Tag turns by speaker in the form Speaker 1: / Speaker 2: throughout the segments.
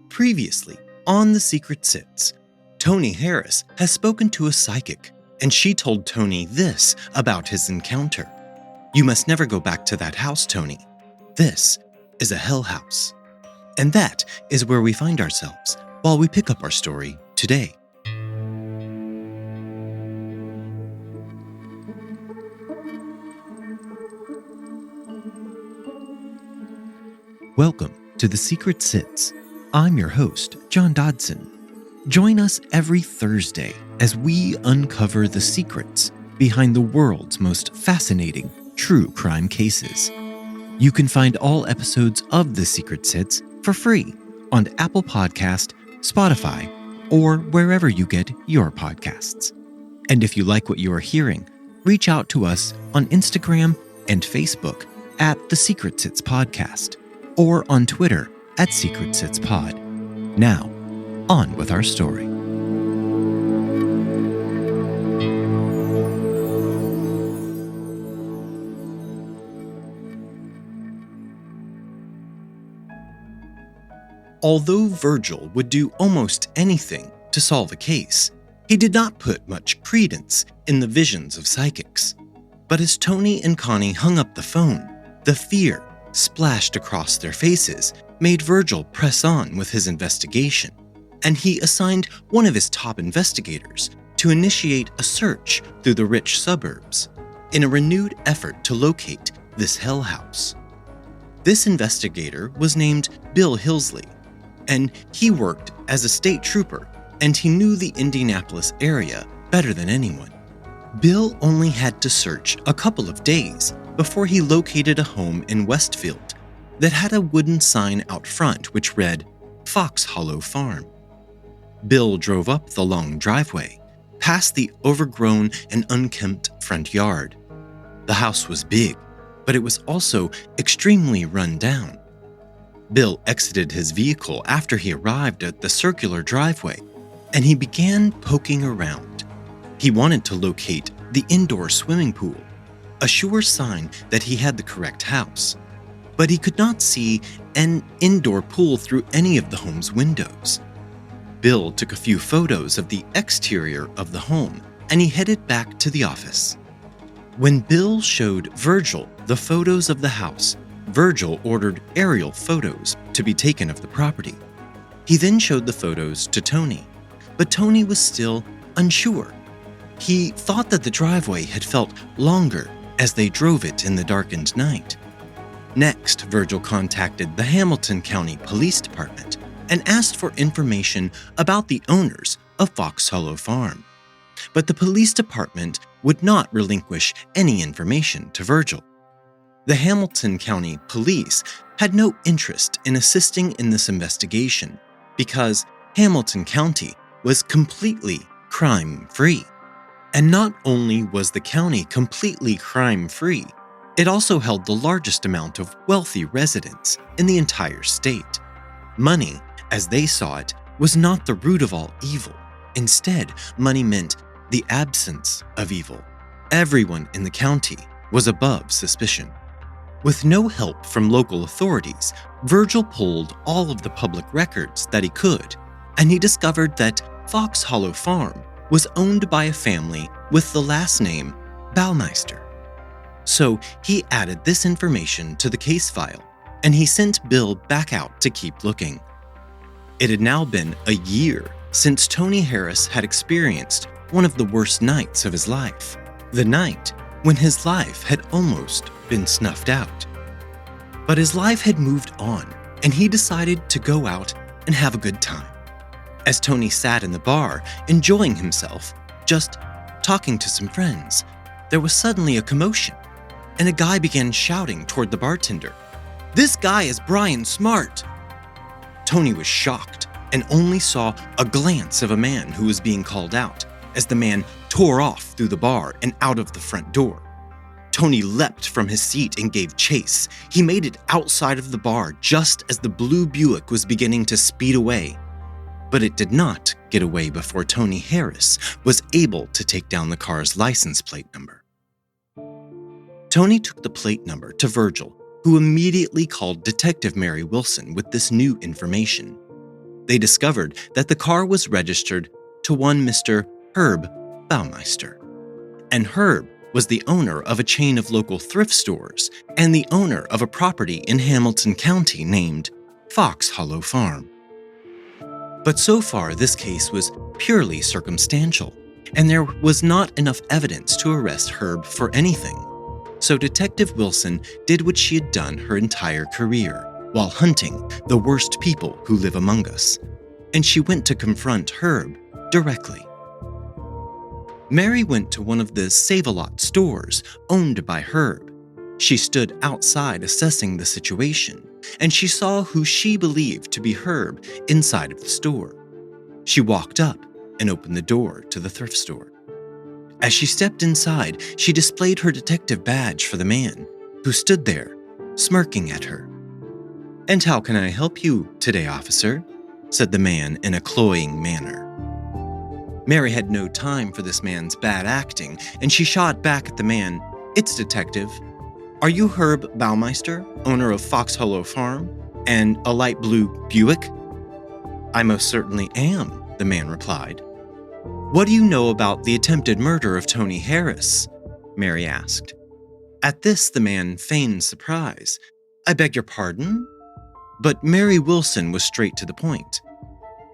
Speaker 1: Previously, on The Secret Sits, Tony Harris has spoken to a psychic, and she told Tony this about his encounter. "You must never go back to that house, Tony. This is a hell house." And that is where we find ourselves while we pick up our story today. Welcome to The Secret Sits. I'm your host, John Dodson. Join us every Thursday as we uncover the secrets behind the world's most fascinating true crime cases. You can find all episodes of The Secret Sits for free on Apple Podcast, Spotify, or wherever you get your podcasts. And if you like what you are hearing, reach out to us on Instagram and Facebook at TheSecretSitsPodcast, or on Twitter at SecretSitsPod. Now, on with our story. Although Virgil would do almost anything to solve a case, he did not put much credence in the visions of psychics. But as Tony and Connie hung up the phone, the fear splashed across their faces made Virgil press on with his investigation, and he assigned one of his top investigators to initiate a search through the rich suburbs in a renewed effort to locate this hell house. This investigator was named Bill Hillsley, and he worked as a state trooper, and he knew the Indianapolis area better than anyone. Bill only had to search a couple of days before he located a home in Westfield that had a wooden sign out front which read, "Fox Hollow Farm." Bill drove up the long driveway, past the overgrown and unkempt front yard. The house was big, but it was also extremely run down. Bill exited his vehicle after he arrived at the circular driveway, and he began poking around. He wanted to locate the indoor swimming pool, a sure sign that he had the correct house. But he could not see an indoor pool through any of the home's windows. Bill took a few photos of the exterior of the home, and he headed back to the office. When Bill showed Virgil the photos of the house, Virgil ordered aerial photos to be taken of the property. He then showed the photos to Tony, but Tony was still unsure. He thought that the driveway had felt longer as they drove it in the darkened night. Next, Virgil contacted the Hamilton County Police Department and asked for information about the owners of Fox Hollow Farm. But the police department would not relinquish any information to Virgil. The Hamilton County Police had no interest in assisting in this investigation because Hamilton County was completely crime-free. And not only was the county completely crime-free, it also held the largest amount of wealthy residents in the entire state. Money, as they saw it, was not the root of all evil. Instead, money meant the absence of evil. Everyone in the county was above suspicion. With no help from local authorities, Virgil pulled all of the public records that he could, and he discovered that Fox Hollow Farm was owned by a family with the last name Baumeister. So he added this information to the case file, and he sent Bill back out to keep looking. It had now been a year since Tony Harris had experienced one of the worst nights of his life, the night when his life had almost been snuffed out. But his life had moved on, and he decided to go out and have a good time. As Tony sat in the bar, enjoying himself, just talking to some friends, there was suddenly a commotion, and a guy began shouting toward the bartender, "This guy is Brian Smart!" Tony was shocked and only saw a glance of a man who was being called out as the man tore off through the bar and out of the front door. Tony leapt from his seat and gave chase. He made it outside of the bar just as the blue Buick was beginning to speed away. But it did not get away before Tony Harris was able to take down the car's license plate number. Tony took the plate number to Virgil, who immediately called Detective Mary Wilson with this new information. They discovered that the car was registered to one Mr. Herb Baumeister, and Herb was the owner of a chain of local thrift stores and the owner of a property in Hamilton County named Fox Hollow Farm. But so far, this case was purely circumstantial, and there was not enough evidence to arrest Herb for anything. So Detective Wilson did what she had done her entire career while hunting the worst people who live among us, and she went to confront Herb directly. Mary went to one of the Save-A-Lot stores owned by Herb. She stood outside assessing the situation, and she saw who she believed to be Herb inside of the store. She walked up and opened the door to the thrift store. As she stepped inside, she displayed her detective badge for the man, who stood there, smirking at her. "And how can I help you today, officer?" said the man in a cloying manner. Mary had no time for this man's bad acting, and she shot back at the man, "It's Detective. Are you Herb Baumeister, owner of Fox Hollow Farm, and a light blue Buick?" "I most certainly am," the man replied. "What do you know about the attempted murder of Tony Harris?" Mary asked. At this, the man feigned surprise. "I beg your pardon?" But Mary Wilson was straight to the point.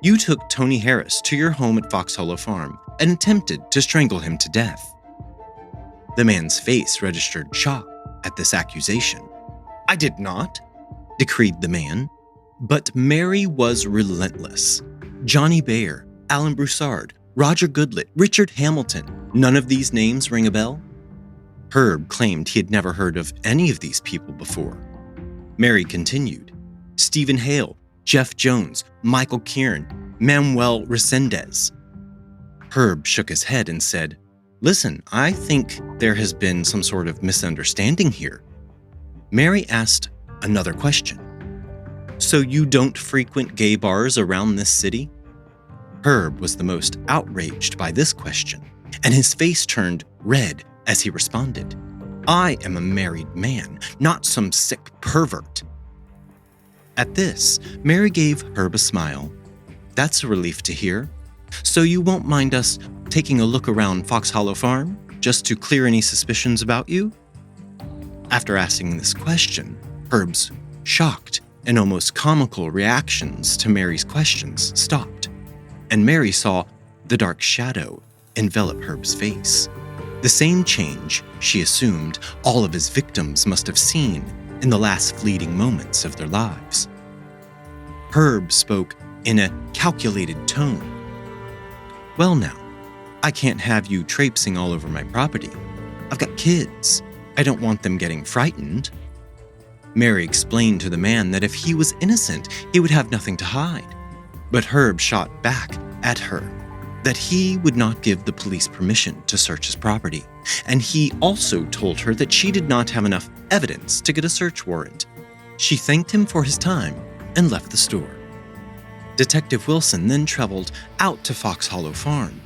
Speaker 1: "You took Tony Harris to your home at Fox Hollow Farm and attempted to strangle him to death." The man's face registered shock at this accusation. "I did not," decreed the man. But Mary was relentless. Johnny Bayer, Alan Broussard, Roger Goodlett, Richard Hamilton, none of these names ring a bell? Herb claimed he had never heard of any of these people before. Mary continued. Stephen Hale, Jeff Jones, Michael Kieran, Manuel Resendez. Herb shook his head and said, "Listen, I think there has been some sort of misunderstanding here." Mary asked another question. "So you don't frequent gay bars around this city?" Herb was the most outraged by this question, and his face turned red as he responded. "I am a married man, not some sick pervert." At this, Mary gave Herb a smile. "That's a relief to hear. So you won't mind us taking a look around Fox Hollow Farm, just to clear any suspicions about you?" After asking this question, Herb's shocked and almost comical reactions to Mary's questions stopped, and Mary saw the dark shadow envelop Herb's face. The same change, she assumed, all of his victims must have seen in the last fleeting moments of their lives. Herb spoke in a calculated tone. "Well now, I can't have you traipsing all over my property. I've got kids. I don't want them getting frightened." Mary explained to the man that if he was innocent, he would have nothing to hide. But Herb shot back at her that he would not give the police permission to search his property, and he also told her that she did not have enough evidence to get a search warrant. She thanked him for his time and left the store. Detective Wilson then traveled out to Fox Hollow Farm,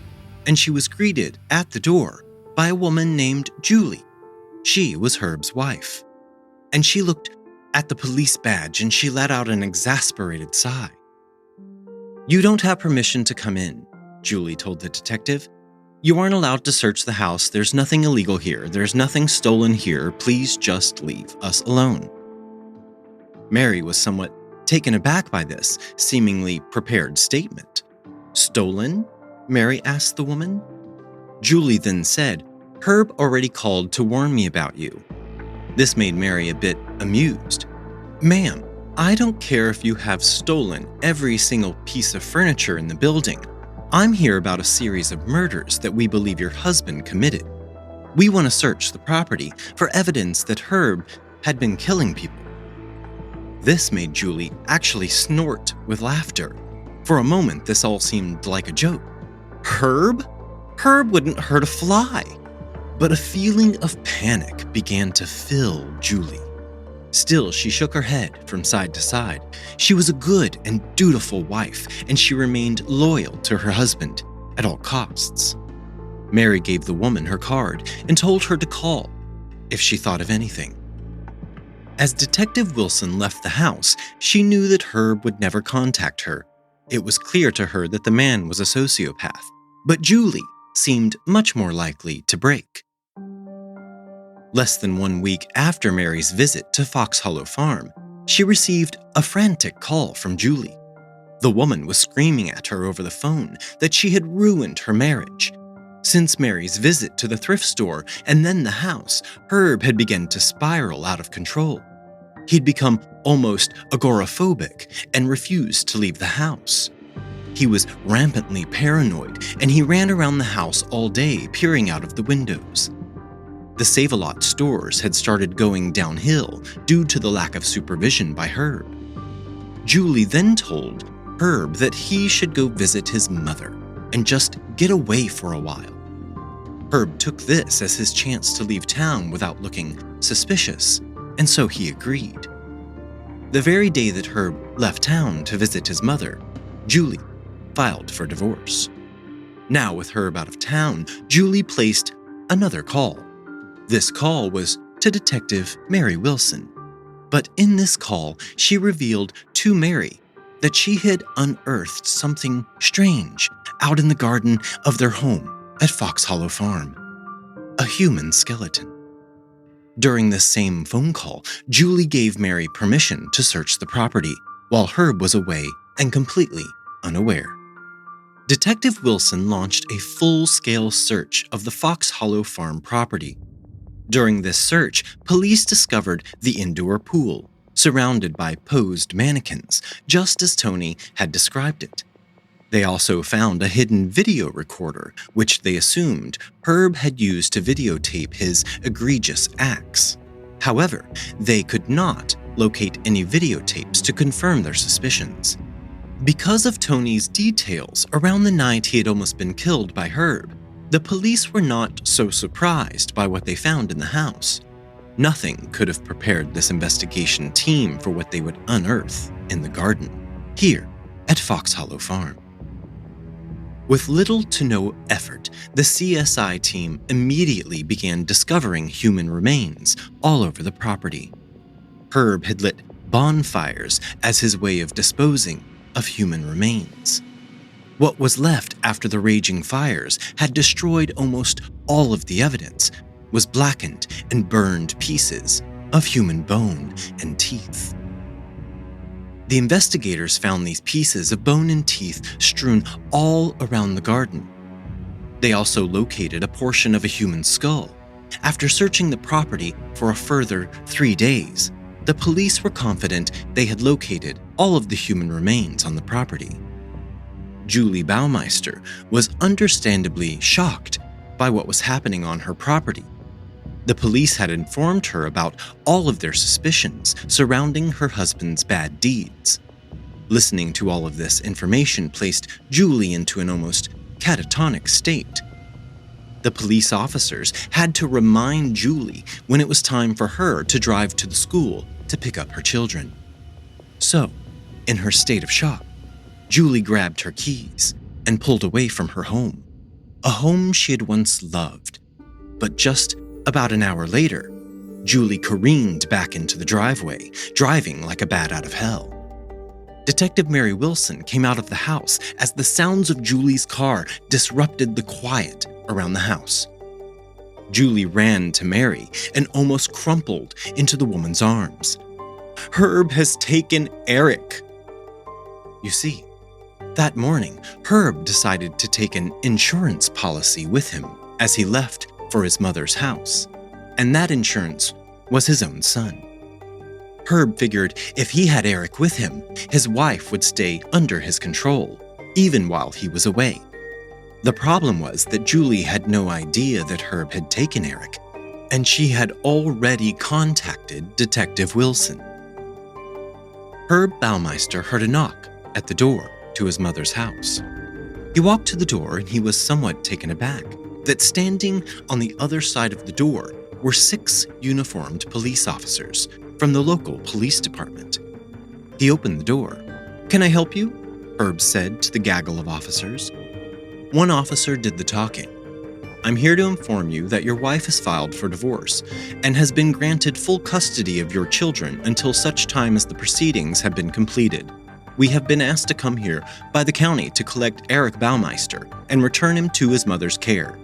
Speaker 1: and she was greeted at the door by a woman named Julie. She was Herb's wife, and she looked at the police badge and she let out an exasperated sigh. "You don't have permission to come in," Julie told the detective. "You aren't allowed to search the house. There's nothing illegal here. There's nothing stolen here. Please just leave us alone." Mary was somewhat taken aback by this seemingly prepared statement. "Stolen?" Mary asked the woman. Julie then said, "Herb already called to warn me about you." This made Mary a bit amused. "Ma'am, I don't care if you have stolen every single piece of furniture in the building. I'm here about a series of murders that we believe your husband committed. We want to search the property for evidence that Herb had been killing people." This made Julie actually snort with laughter. For a moment, this all seemed like a joke. Herb? Herb wouldn't hurt a fly. But a feeling of panic began to fill Julie. Still, she shook her head from side to side. She was a good and dutiful wife, and she remained loyal to her husband at all costs. Mary gave the woman her card and told her to call if she thought of anything. As Detective Wilson left the house, she knew that Herb would never contact her. It was clear to her that the man was a sociopath, but Julie seemed much more likely to break. Less than 1 week after Mary's visit to Fox Hollow Farm, she received a frantic call from Julie. The woman was screaming at her over the phone that she had ruined her marriage. Since Mary's visit to the thrift store and then the house, Herb had begun to spiral out of control. He'd become almost agoraphobic and refused to leave the house. He was rampantly paranoid, and he ran around the house all day, peering out of the windows. The Save-A-Lot stores had started going downhill due to the lack of supervision by Herb. Julie then told Herb that he should go visit his mother and just get away for a while. Herb took this as his chance to leave town without looking suspicious, and so he agreed. The very day that Herb left town to visit his mother, Julie filed for divorce. Now, with Herb out of town, Julie placed another call. This call was to Detective Mary Wilson. But in this call, she revealed to Mary that she had unearthed something strange out in the garden of their home at Fox Hollow Farm: a human skeleton. During this same phone call, Julie gave Mary permission to search the property while Herb was away and completely unaware. Detective Wilson launched a full-scale search of the Fox Hollow Farm property. During this search, police discovered the indoor pool, surrounded by posed mannequins, just as Tony had described it. They also found a hidden video recorder, which they assumed Herb had used to videotape his egregious acts. However, they could not locate any videotapes to confirm their suspicions. Because of Tony's details around the night he had almost been killed by Herb, the police were not so surprised by what they found in the house. Nothing could have prepared this investigation team for what they would unearth in the garden, here at Fox Hollow Farm. With little to no effort, the CSI team immediately began discovering human remains all over the property. Herb had lit bonfires as his way of disposing of human remains. What was left after the raging fires had destroyed almost all of the evidence, was blackened and burned pieces of human bone and teeth. The investigators found these pieces of bone and teeth strewn all around the garden. They also located a portion of a human skull. After searching the property for a further 3 days, the police were confident they had located all of the human remains on the property. Julie Baumeister was understandably shocked by what was happening on her property. The police had informed her about all of their suspicions surrounding her husband's bad deeds. Listening to all of this information placed Julie into an almost catatonic state. The police officers had to remind Julie when it was time for her to drive to the school to pick up her children. So, in her state of shock, Julie grabbed her keys and pulled away from her home, a home she had once loved. But just about an hour later, Julie careened back into the driveway, driving like a bat out of hell. Detective Mary Wilson came out of the house as the sounds of Julie's car disrupted the quiet around the house. Julie ran to Mary and almost crumpled into the woman's arms. "Herb has taken Eric." You see, that morning, Herb decided to take an insurance policy with him as he left for his mother's house, and that insurance was his own son. Herb figured if he had Eric with him, his wife would stay under his control, even while he was away. The problem was that Julie had no idea that Herb had taken Eric, and she had already contacted Detective Wilson. Herb Baumeister heard a knock at the door to his mother's house. He walked to the door and he was somewhat taken aback that standing on the other side of the door were 6 uniformed police officers from the local police department. He opened the door. "Can I help you?" Herb said to the gaggle of officers. One officer did the talking. I'm here to inform you that your wife has filed for divorce and has been granted full custody of your children until such time as the proceedings have been completed. We have been asked to come here by the county to collect Herb Baumeister and return him to his mother's care.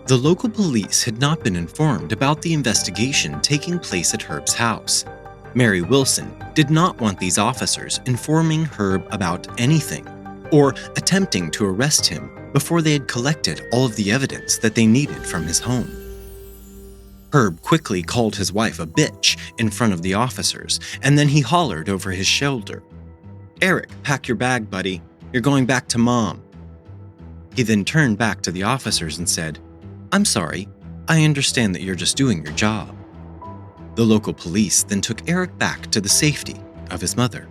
Speaker 1: The local police had not been informed about the investigation taking place at Herb's house. Mary Wilson did not want these officers informing Herb about anything or attempting to arrest him before they had collected all of the evidence that they needed from his home. Herb quickly called his wife a bitch in front of the officers, and then he hollered over his shoulder, "Eric, pack your bag, buddy. You're going back to Mom." He then turned back to the officers and said, "I'm sorry. I understand that you're just doing your job." The local police then took Eric back to the safety of his mother.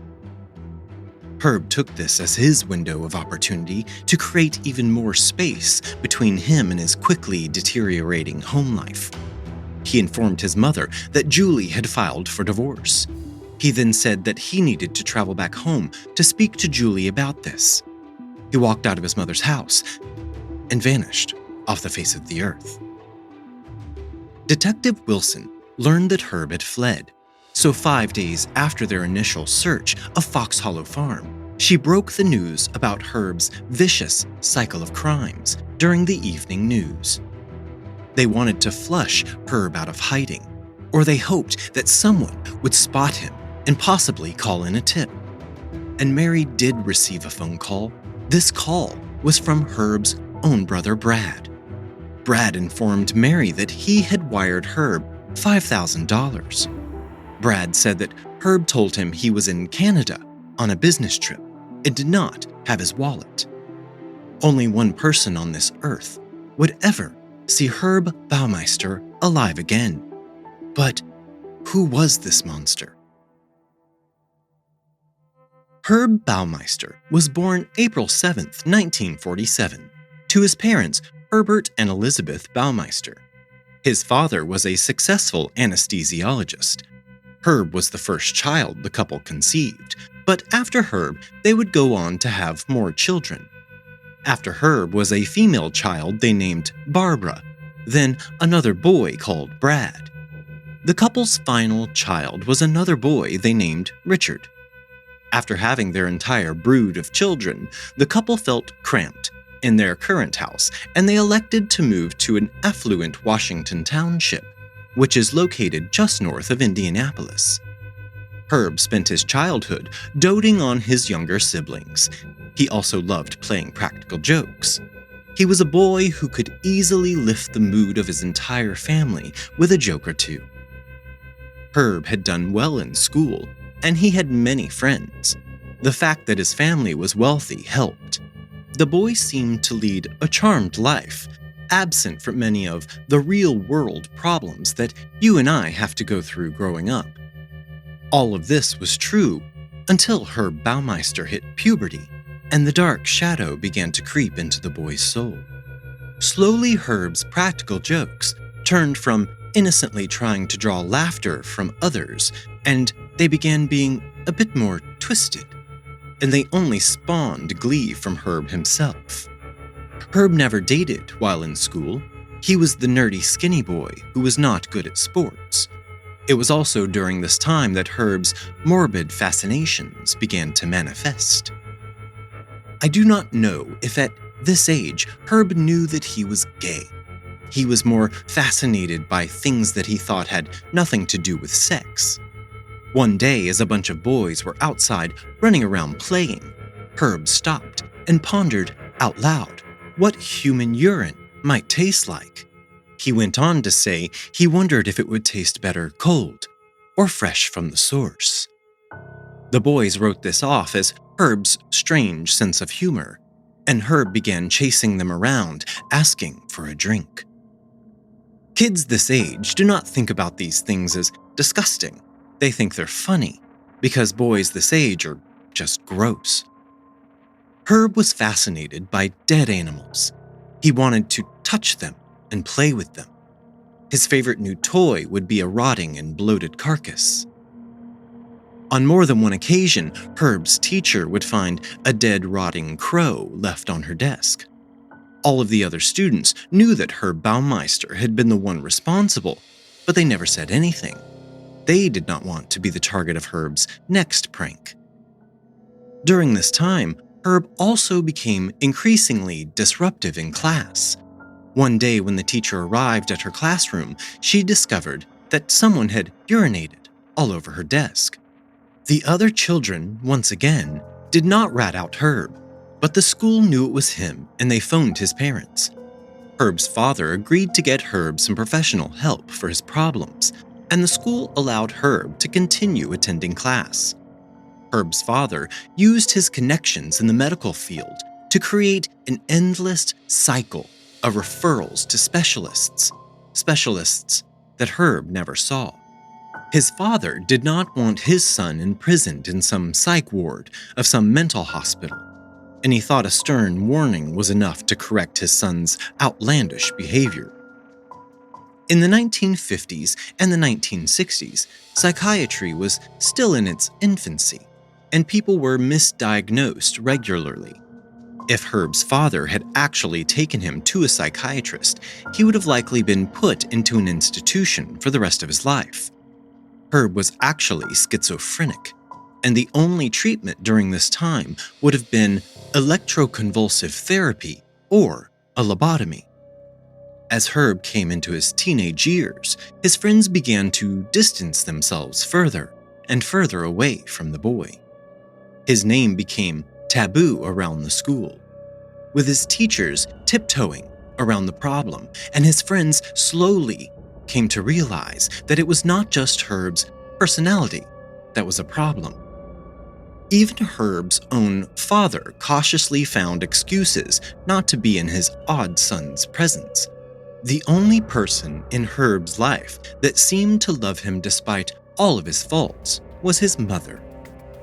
Speaker 1: Herb took this as his window of opportunity to create even more space between him and his quickly deteriorating home life. He informed his mother that Julie had filed for divorce. He then said that he needed to travel back home to speak to Julie about this. He walked out of his mother's house and vanished off the face of the earth. Detective Wilson learned that Herb had fled, so 5 days after their initial search of Fox Hollow Farm, she broke the news about Herb's vicious cycle of crimes during the evening news. They wanted to flush Herb out of hiding, or they hoped that someone would spot him and possibly call in a tip. And Mary did receive a phone call. This call was from Herb's own brother, Brad. Brad informed Mary that he had wired Herb $5,000. Brad said that Herb told him he was in Canada on a business trip and did not have his wallet. Only one person on this earth would ever see Herb Baumeister alive again. But who was this monster? Herb Baumeister was born April 7, 1947, to his parents Herbert and Elizabeth Baumeister. His father was a successful anesthesiologist. Herb was the first child the couple conceived, but after Herb, they would go on to have more children. After Herb was a female child they named Barbara, then another boy called Brad. The couple's final child was another boy they named Richard. After having their entire brood of children, the couple felt cramped in their current house, and they elected to move to an affluent Washington township, which is located just north of Indianapolis. Herb spent his childhood doting on his younger siblings. He also loved playing practical jokes. He was a boy who could easily lift the mood of his entire family with a joke or two. Herb had done well in school, and he had many friends. The fact that his family was wealthy helped. The boy seemed to lead a charmed life, absent from many of the real-world problems that you and I have to go through growing up. All of this was true until Herb Baumeister hit puberty, and the dark shadow began to creep into the boy's soul. Slowly, Herb's practical jokes turned from innocently trying to draw laughter from others, and they began being a bit more twisted, and they only spawned glee from Herb himself. Herb never dated while in school. He was the nerdy skinny boy who was not good at sports. It was also during this time that Herb's morbid fascinations began to manifest. I do not know if at this age Herb knew that he was gay. He was more fascinated by things that he thought had nothing to do with sex. One day, as a bunch of boys were outside running around playing, Herb stopped and pondered out loud what human urine might taste like. He went on to say he wondered if it would taste better cold or fresh from the source. The boys wrote this off as Herb's strange sense of humor, and Herb began chasing them around, asking for a drink. Kids this age do not think about these things as disgusting. They think they're funny, because boys this age are just gross. Herb was fascinated by dead animals. He wanted to touch them and play with them. His favorite new toy would be a rotting and bloated carcass. On more than one occasion, Herb's teacher would find a dead, rotting crow left on her desk. All of the other students knew that Herb Baumeister had been the one responsible, but they never said anything. They did not want to be the target of Herb's next prank. During this time, Herb also became increasingly disruptive in class. One day when the teacher arrived at her classroom, she discovered that someone had urinated all over her desk. The other children, once again, did not rat out Herb, but the school knew it was him and they phoned his parents. Herb's father agreed to get Herb some professional help for his problems, and the school allowed Herb to continue attending class. Herb's father used his connections in the medical field to create an endless cycle of referrals to specialists that Herb never saw. His father did not want his son imprisoned in some psych ward of some mental hospital, and he thought a stern warning was enough to correct his son's outlandish behavior. In the 1950s and the 1960s, psychiatry was still in its infancy, and people were misdiagnosed regularly. If Herb's father had actually taken him to a psychiatrist, he would have likely been put into an institution for the rest of his life. Herb was actually schizophrenic, and the only treatment during this time would have been electroconvulsive therapy or a lobotomy. As Herb came into his teenage years, his friends began to distance themselves further and further away from the boy. His name became taboo around the school, with his teachers tiptoeing around the problem, and his friends slowly came to realize that it was not just Herb's personality that was a problem. Even Herb's own father cautiously found excuses not to be in his odd son's presence. The only person in Herb's life that seemed to love him despite all of his faults was his mother.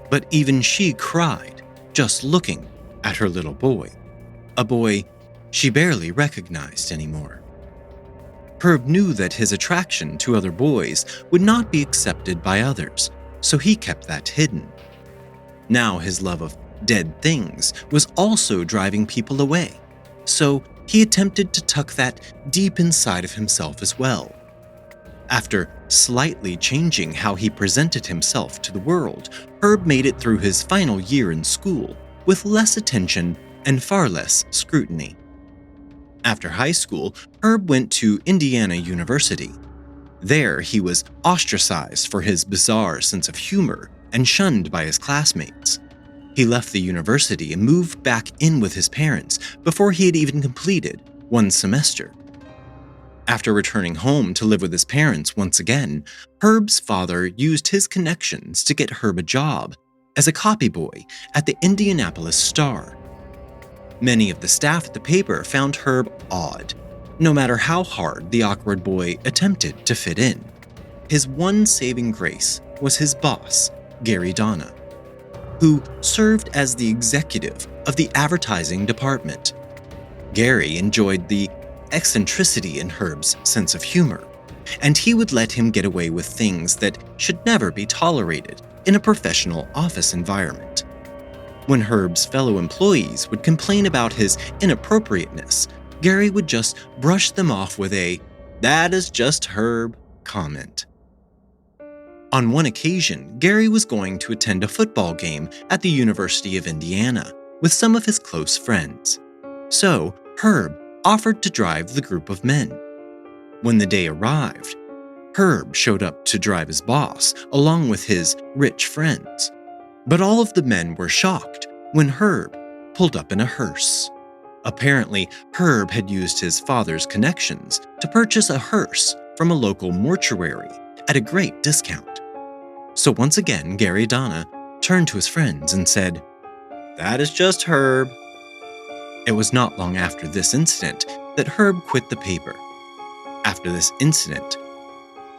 Speaker 1: But even she cried just looking at her little boy, a boy she barely recognized anymore. Herb knew that his attraction to other boys would not be accepted by others, so he kept that hidden. Now his love of dead things was also driving people away, so he attempted to tuck that deep inside of himself as well. After slightly changing how he presented himself to the world, Herb made it through his final year in school with less attention and far less scrutiny. After high school, Herb went to Indiana University. There, he was ostracized for his bizarre sense of humor and shunned by his classmates. He left the university and moved back in with his parents before he had even completed one semester. After returning home to live with his parents once again, Herb's father used his connections to get Herb a job as a copy boy at the Indianapolis Star. Many of the staff at the paper found Herb odd, no matter how hard the awkward boy attempted to fit in. His one saving grace was his boss, Gary Donna, who served as the executive of the advertising department. Gary enjoyed the eccentricity in Herb's sense of humor, and he would let him get away with things that should never be tolerated in a professional office environment. When Herb's fellow employees would complain about his inappropriateness, Gary would just brush them off with a "that is just Herb" comment. On one occasion, Gary was going to attend a football game at the University of Indiana with some of his close friends. So, Herb offered to drive the group of men. When the day arrived, Herb showed up to drive his boss along with his rich friends. But all of the men were shocked when Herb pulled up in a hearse. Apparently, Herb had used his father's connections to purchase a hearse from a local mortuary at a great discount. So once again, Gary Donna turned to his friends and said, "That is just Herb." It was not long after this incident that Herb quit the paper. After this incident,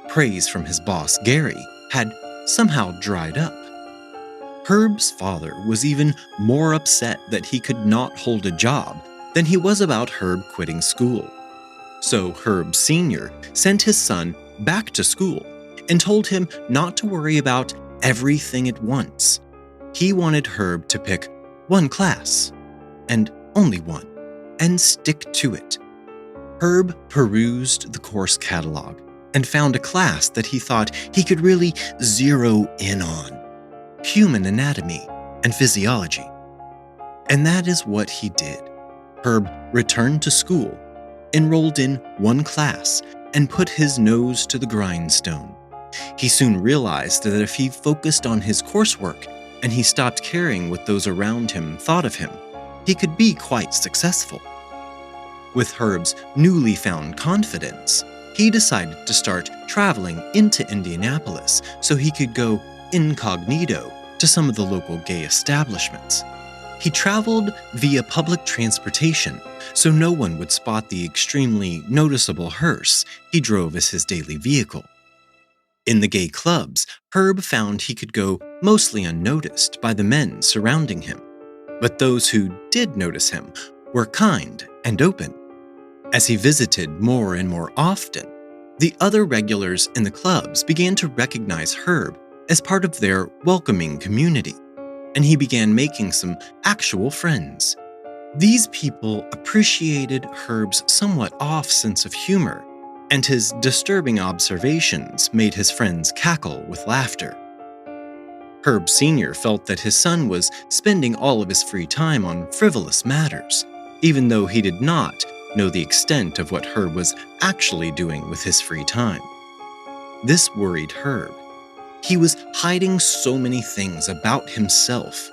Speaker 1: praise from his boss Gary had somehow dried up. Herb's father was even more upset that he could not hold a job than he was about Herb quitting school. So Herb Sr. sent his son back to school and told him not to worry about everything at once. He wanted Herb to pick one class, and only one, and stick to it. Herb perused the course catalog and found a class that he thought he could really zero in on: human anatomy and physiology. And that is what he did. Herb returned to school, enrolled in one class, and put his nose to the grindstone. He soon realized that if he focused on his coursework and he stopped caring what those around him thought of him, he could be quite successful. With Herb's newly found confidence, he decided to start traveling into Indianapolis so he could go incognito to some of the local gay establishments. He traveled via public transportation so no one would spot the extremely noticeable hearse he drove as his daily vehicle. In the gay clubs, Herb found he could go mostly unnoticed by the men surrounding him, but those who did notice him were kind and open. As he visited more and more often, the other regulars in the clubs began to recognize Herb as part of their welcoming community, and he began making some actual friends. These people appreciated Herb's somewhat off sense of humor, and his disturbing observations made his friends cackle with laughter. Herb Sr. felt that his son was spending all of his free time on frivolous matters, even though he did not know the extent of what Herb was actually doing with his free time. This worried Herb. He was hiding so many things about himself.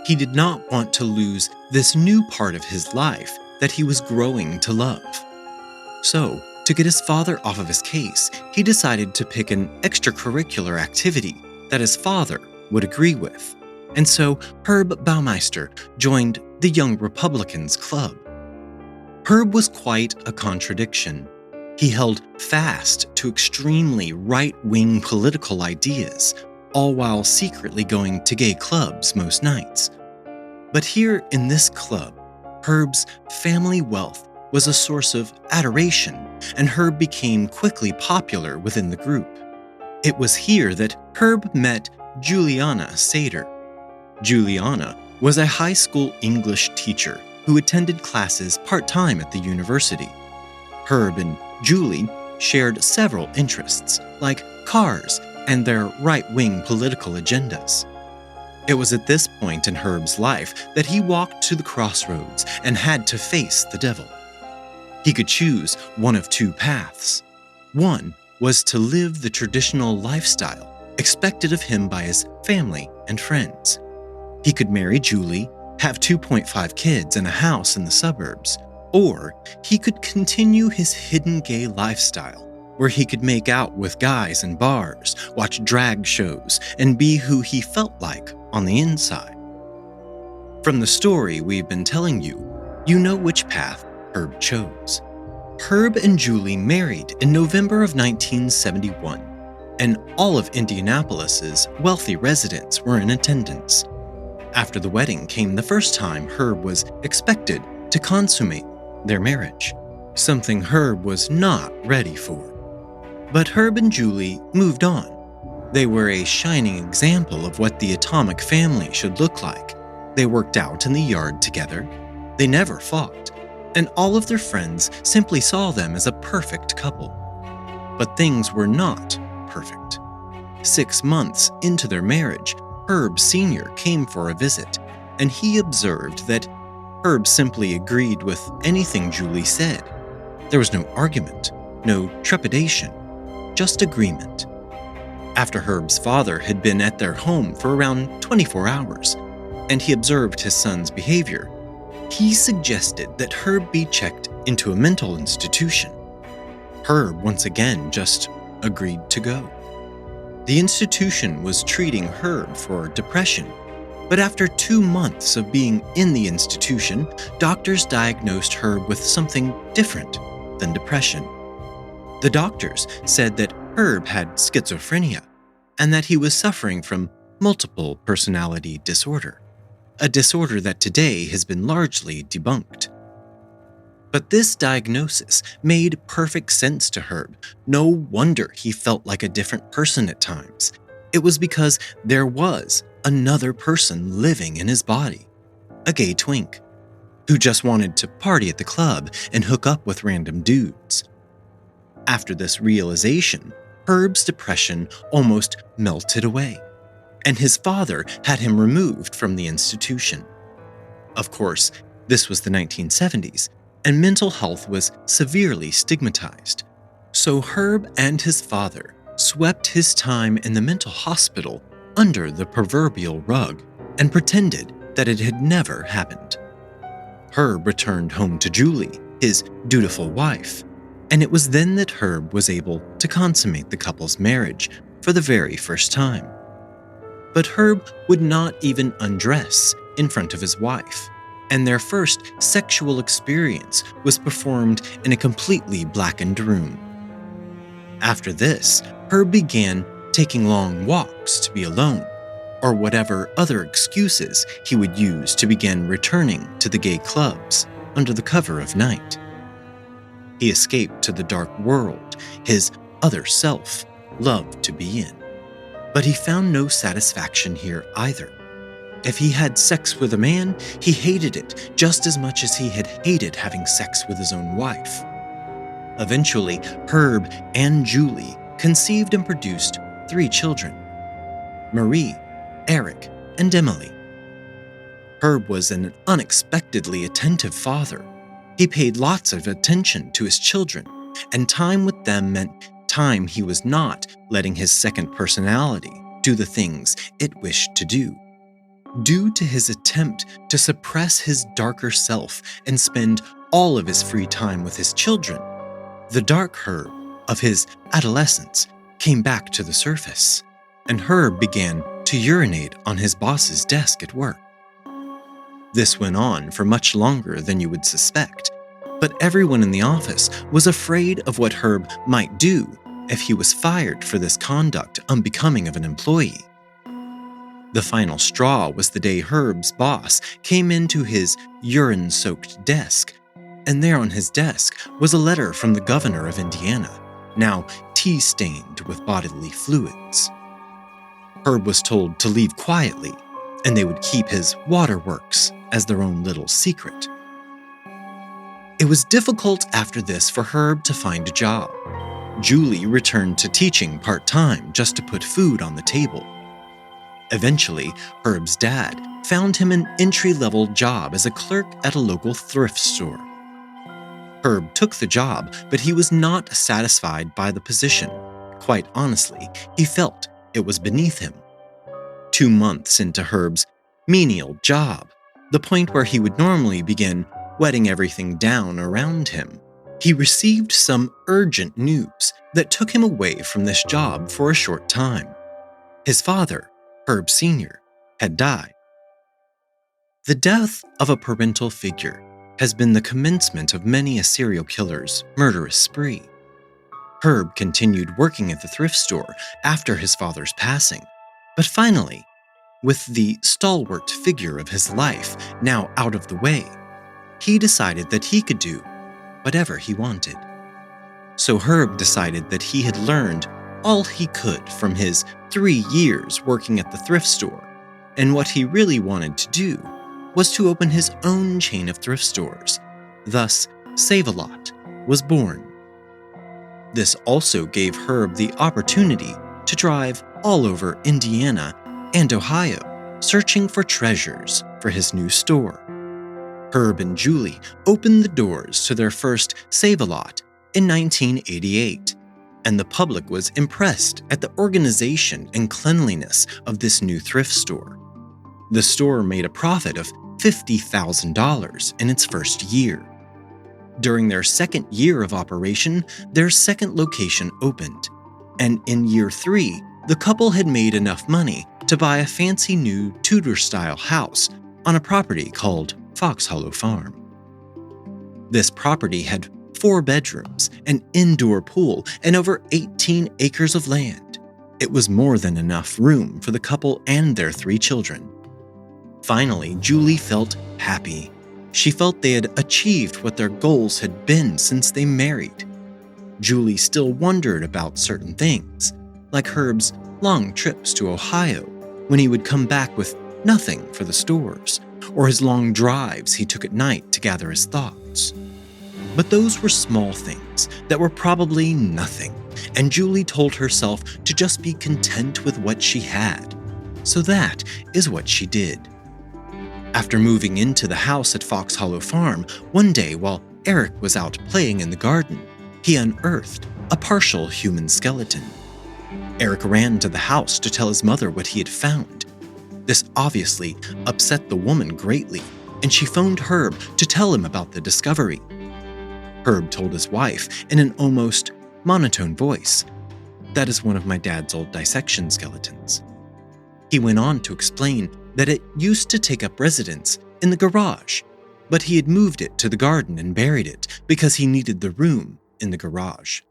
Speaker 1: He did not want to lose this new part of his life that he was growing to love. So, to get his father off of his case, he decided to pick an extracurricular activity that his father would agree with. And so, Herb Baumeister joined the Young Republicans Club. Herb was quite a contradiction. He held fast to extremely right-wing political ideas, all while secretly going to gay clubs most nights. But here in this club, Herb's family wealth was a source of adoration, and Herb became quickly popular within the group. It was here that Herb met Juliana Sater. Juliana was a high school English teacher who attended classes part-time at the university. Herb and Julie shared several interests, like cars and their right-wing political agendas. It was at this point in Herb's life that he walked to the crossroads and had to face the devil. He could choose one of two paths. One was to live the traditional lifestyle expected of him by his family and friends. He could marry Julie, have 2.5 kids and a house in the suburbs, or he could continue his hidden gay lifestyle, where he could make out with guys in bars, watch drag shows, and be who he felt like on the inside. From the story we've been telling you, you know which path Herb chose. Herb and Julie married in November of 1971, and all of Indianapolis's wealthy residents were in attendance. After the wedding came the first time Herb was expected to consummate their marriage, something Herb was not ready for. But Herb and Julie moved on. They were a shining example of what the atomic family should look like. They worked out in the yard together. They never fought, and all of their friends simply saw them as a perfect couple. But things were not perfect. 6 months into their marriage, Herb Sr. came for a visit, and he observed that Herb simply agreed with anything Julie said. There was no argument, no trepidation, just agreement. After Herb's father had been at their home for around 24 hours, and he observed his son's behavior, he suggested that Herb be checked into a mental institution. Herb once again just agreed to go. The institution was treating Herb for depression, but after 2 months of being in the institution, doctors diagnosed Herb with something different than depression. The doctors said that Herb had schizophrenia and that he was suffering from multiple personality disorder, a disorder that today has been largely debunked. But this diagnosis made perfect sense to Herb. No wonder he felt like a different person at times. It was because there was another person living in his body, a gay twink. who just wanted to party at the club and hook up with random dudes. After this realization, Herb's depression almost melted away, and his father had him removed from the institution. Of course, this was the 1970s, and mental health was severely stigmatized. So Herb and his father swept his time in the mental hospital under the proverbial rug and pretended that it had never happened. Herb returned home to Julie, his dutiful wife, and it was then that Herb was able to consummate the couple's marriage for the very first time. But Herb would not even undress in front of his wife, and their first sexual experience was performed in a completely blackened room. After this, Herb began taking long walks to be alone, or whatever other excuses he would use to begin returning to the gay clubs under the cover of night. He escaped to the dark world his other self loved to be in, but he found no satisfaction here either. If he had sex with a man, he hated it just as much as he had hated having sex with his own wife. Eventually, Herb and Julie conceived and produced 3 children: Marie, Eric, and Emily. Herb was an unexpectedly attentive father. He paid lots of attention to his children, and time with them meant time he was not letting his second personality do the things it wished to do. Due to his attempt to suppress his darker self and spend all of his free time with his children, the dark Herb of his adolescence came back to the surface, and Herb began to urinate on his boss's desk at work. This went on for much longer than you would suspect, but everyone in the office was afraid of what Herb might do if he was fired for this conduct unbecoming of an employee. The final straw was the day Herb's boss came into his urine-soaked desk, and there on his desk was a letter from the governor of Indiana, now tea-stained with bodily fluids. Herb was told to leave quietly, and they would keep his waterworks as their own little secret. It was difficult after this for Herb to find a job. Julie returned to teaching part-time just to put food on the table. Eventually, Herb's dad found him an entry-level job as a clerk at a local thrift store. Herb took the job, but he was not satisfied by the position. Quite honestly, he felt it was beneath him. 2 months into Herb's menial job, the point where he would normally begin wetting everything down around him, he received some urgent news that took him away from this job for a short time. His father, Herb Sr., had died. The death of a parental figure has been the commencement of many a serial killer's murderous spree. Herb continued working at the thrift store after his father's passing, but finally, with the stalwart figure of his life now out of the way, he decided that he could do whatever he wanted. So Herb decided that he had learned all he could from his 3 years working at the thrift store, and what he really wanted to do was to open his own chain of thrift stores. Thus, Save-A-Lot was born. This also gave Herb the opportunity to drive all over Indiana and Ohio, searching for treasures for his new store. Herb and Julie opened the doors to their first Save-A-Lot in 1988, and the public was impressed at the organization and cleanliness of this new thrift store. The store made a profit of $50,000 in its first year. During their second year of operation, their second location opened, and in year 3, the couple had made enough money to buy a fancy new Tudor-style house on a property called Fox Hollow Farm. This property had 4 bedrooms, an indoor pool, and over 18 acres of land. It was more than enough room for the couple and their 3 children. Finally, Julie felt happy. She felt they had achieved what their goals had been since they married. Julie still wondered about certain things, like Herb's long trips to Ohio, when he would come back with nothing for the stores, or his long drives he took at night to gather his thoughts. But those were small things that were probably nothing, and Julie told herself to just be content with what she had. So that is what she did. After moving into the house at Fox Hollow Farm, one day while Eric was out playing in the garden, he unearthed a partial human skeleton. Eric ran to the house to tell his mother what he had found. This obviously upset the woman greatly, and she phoned Herb to tell him about the discovery. Herb told his wife in an almost monotone voice, "That is one of my dad's old dissection skeletons." He went on to explain that it used to take up residence in the garage, but he had moved it to the garden and buried it because he needed the room in the garage.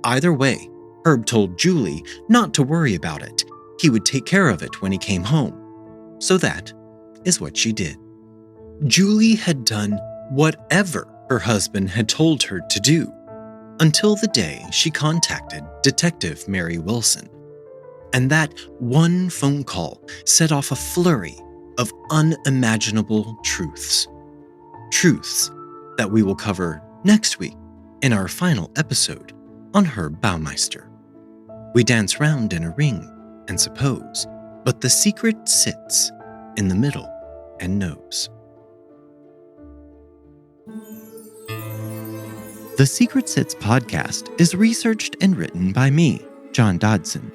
Speaker 1: Either way, Herb told Julie not to worry about it. He would take care of it when he came home. So that is what she did. Julie had done whatever her husband had told her to do, until the day she contacted Detective Mary Wilson. And that one phone call set off a flurry of unimaginable truths. Truths that we will cover next week in our final episode on Herb Baumeister. We dance round in a ring and suppose, but the secret sits in the middle and knows. The Secret Sits podcast is researched and written by me, John Dodson.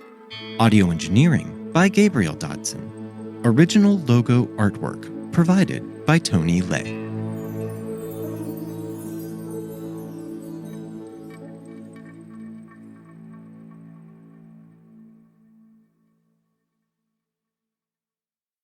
Speaker 1: Audio engineering by Gabriel Dodson. Original logo artwork provided by Tony Lay.